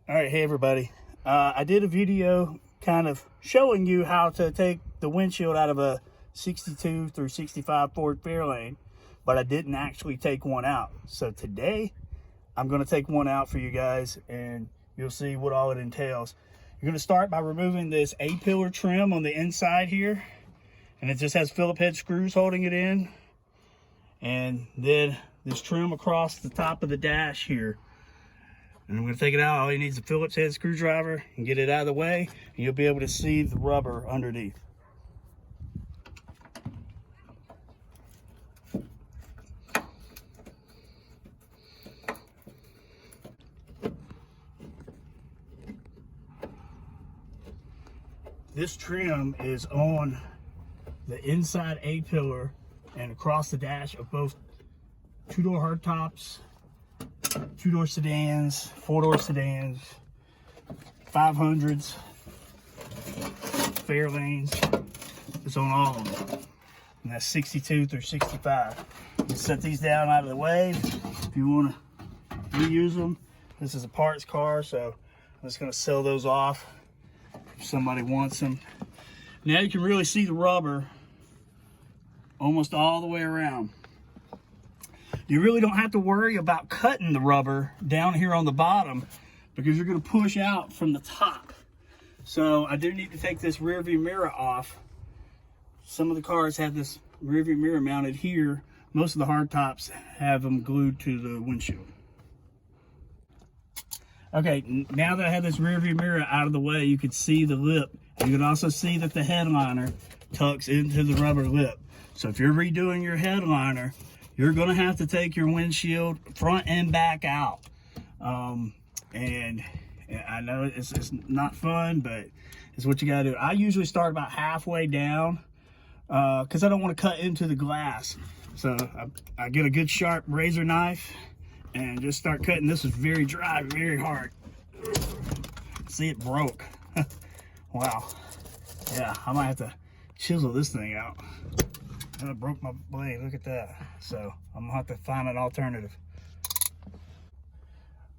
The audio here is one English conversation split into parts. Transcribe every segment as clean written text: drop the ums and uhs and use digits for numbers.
All right, hey everybody. I did a video kind of showing you how to take the windshield out of a 62 through 65 Ford Fairlane, but I didn't actually take one out. So today I'm going to take one out for you guys and you'll see what all it entails. You're going to start by removing this A-pillar trim on the inside here, and it just has Phillip head screws holding it in, and then this trim across the top of the dash here. And I'm going to take it out. All you need is a Phillips head screwdriver and get it out of the way, and you'll be able to see the rubber underneath. This trim is on the inside A-pillar and across the dash of both two-door hardtops, two-door sedans, four-door sedans, 500s, Fairlanes. It's on all of them. And that's 62 through 65. You set these down out of the way if you want to reuse them. This is a parts car, so I'm just going to sell those off if somebody wants them. Now you can really see the rubber almost all the way around. You really don't have to worry about cutting the rubber down here on the bottom because you're going to push out from the top. So I do need to take this rear view mirror off. Some of the cars have this rear view mirror mounted here. Most of the hardtops have them glued to the windshield. Okay, now that I have this rear view mirror out of the way, you can see the lip. You can also see that the headliner tucks into the rubber lip. So if you're redoing your headliner, you're going to have to take your windshield front and back out. And I know it's not fun, but it's what you got to do. I usually start about halfway down because I don't want to cut into the glass. So I get a good sharp razor knife and just start cutting. This is very dry, very hard. See, it broke. Wow. Yeah, I might have to chisel this thing out. I broke my blade, look at that. So I'm gonna have to find an alternative.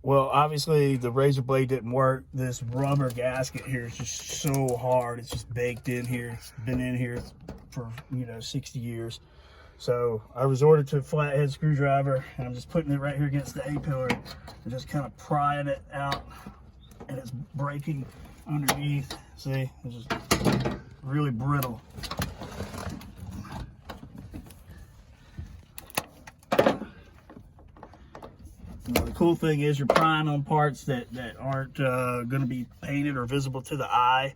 Well, obviously the razor blade didn't work. This rubber gasket here is just so hard. It's just baked in here. It's been in here for 60 years. So I resorted to a flathead screwdriver, and I'm just putting it right here against the A-pillar and just kind of prying it out, and it's breaking underneath. See, it's just really brittle. The cool thing is you're prying on parts that aren't going to be painted or visible to the eye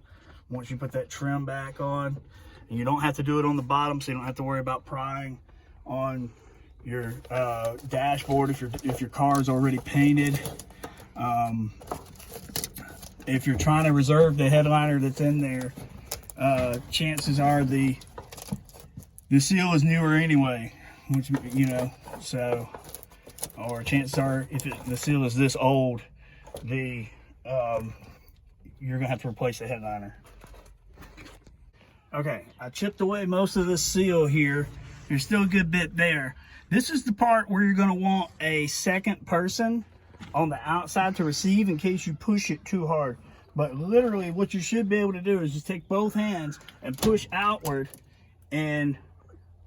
once you put that trim back on. And you don't have to do it on the bottom, so you don't have to worry about prying on your dashboard if your car is already painted. If you're trying to reserve the headliner that's in there, chances are the seal is newer anyway, which so. Or chances are, if the seal is this old, you're gonna have to replace the headliner. Okay, I chipped away most of this seal here. There's still a good bit there. This is the part where you're gonna want a second person on the outside to receive in case you push it too hard. But literally what you should be able to do is just take both hands and push outward, and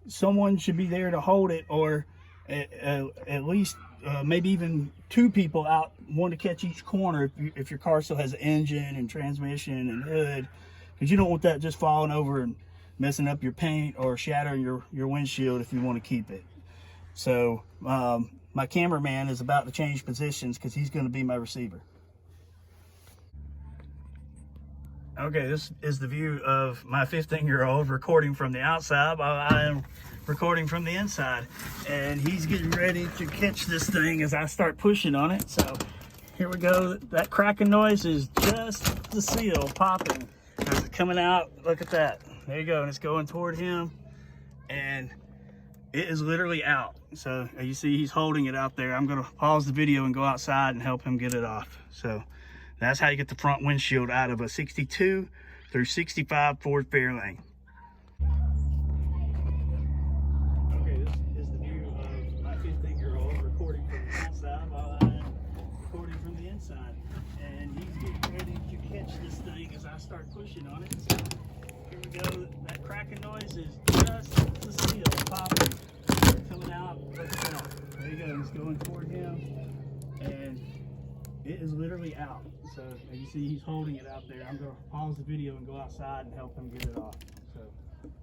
someone should be there to hold it, or at least maybe even two people out, one to catch each corner if your car still has an engine and transmission and hood, because you don't want that just falling over and messing up your paint or shattering your windshield if you want to keep it. So my cameraman is about to change positions because he's going to be my receiver. Okay, this is the view of my 15-year-old recording from the outside while I am recording from the inside, and he's getting ready to catch this thing as I start pushing on it. So here we go. That cracking noise is just the seal popping as it's coming out. Look at that. There you go. And it's going toward him, and it is literally out. So you see he's holding it out there. I'm going to pause the video and go outside and help him get it off. So that's how you get the front windshield out of a 62 through 65 Ford Fairlane. Okay, this is the view of my 15-year-old recording from the outside while I'm recording from the inside. And catch this thing as I start pushing on it. So here we go. That cracking noise is just the seal popping, coming out of the front. There you go. It's going toward him, and it is literally out. So as you see, he's holding it out there. I'm going to pause the video and go outside and help him get it off. So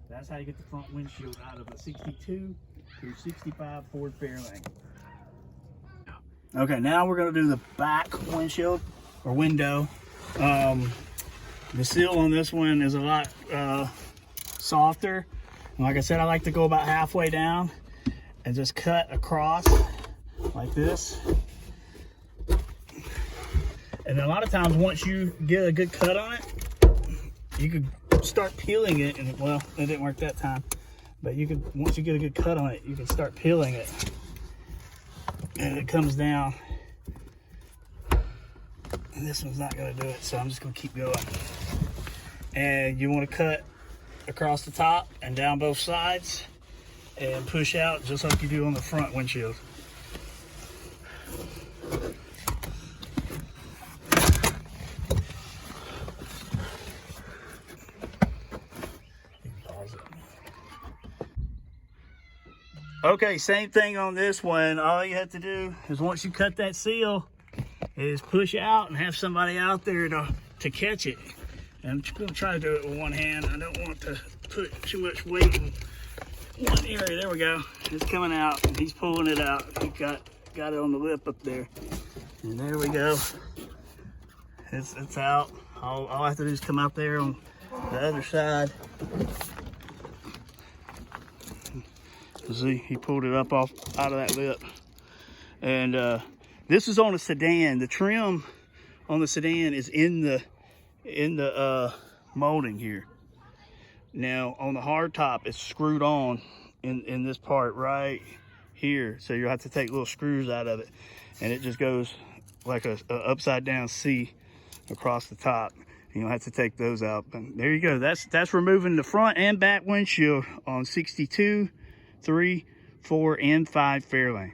that's how you get the front windshield out of a 62 through 65 Ford Fairlane. Okay, now we're going to do the back windshield or window. The seal on this one is a lot softer. And like I said, I like to go about halfway down and just cut across like this. And a lot of times, once you get a good cut on it, you could start peeling it. And well, it didn't work that time, but you could, once you get a good cut on it, you can start peeling it, and it comes down. And this one's not going to do it, so I'm just going to keep going. And you want to cut across the top and down both sides, and push out just like you do on the front windshield. Okay, same thing on this one. All you have to do is once you cut that seal is push out and have somebody out there to catch it. And I'm going to try to do it with one hand. I don't want to put too much weight in one area. There we go. It's coming out. He's pulling it out. He got it on the lip up there. And there we go. It's out. All I have to do is come out there on the other side. See, he pulled it up out of that lip. And this is on a sedan. The trim on the sedan is in the molding here. Now on the hard top, it's screwed on in this part right here. So you'll have to take little screws out of it, and it just goes like a upside down C across the top. And you'll have to take those out. But there you go. That's removing the front and back windshield on 62, 3, 4, and 5 Fairlane.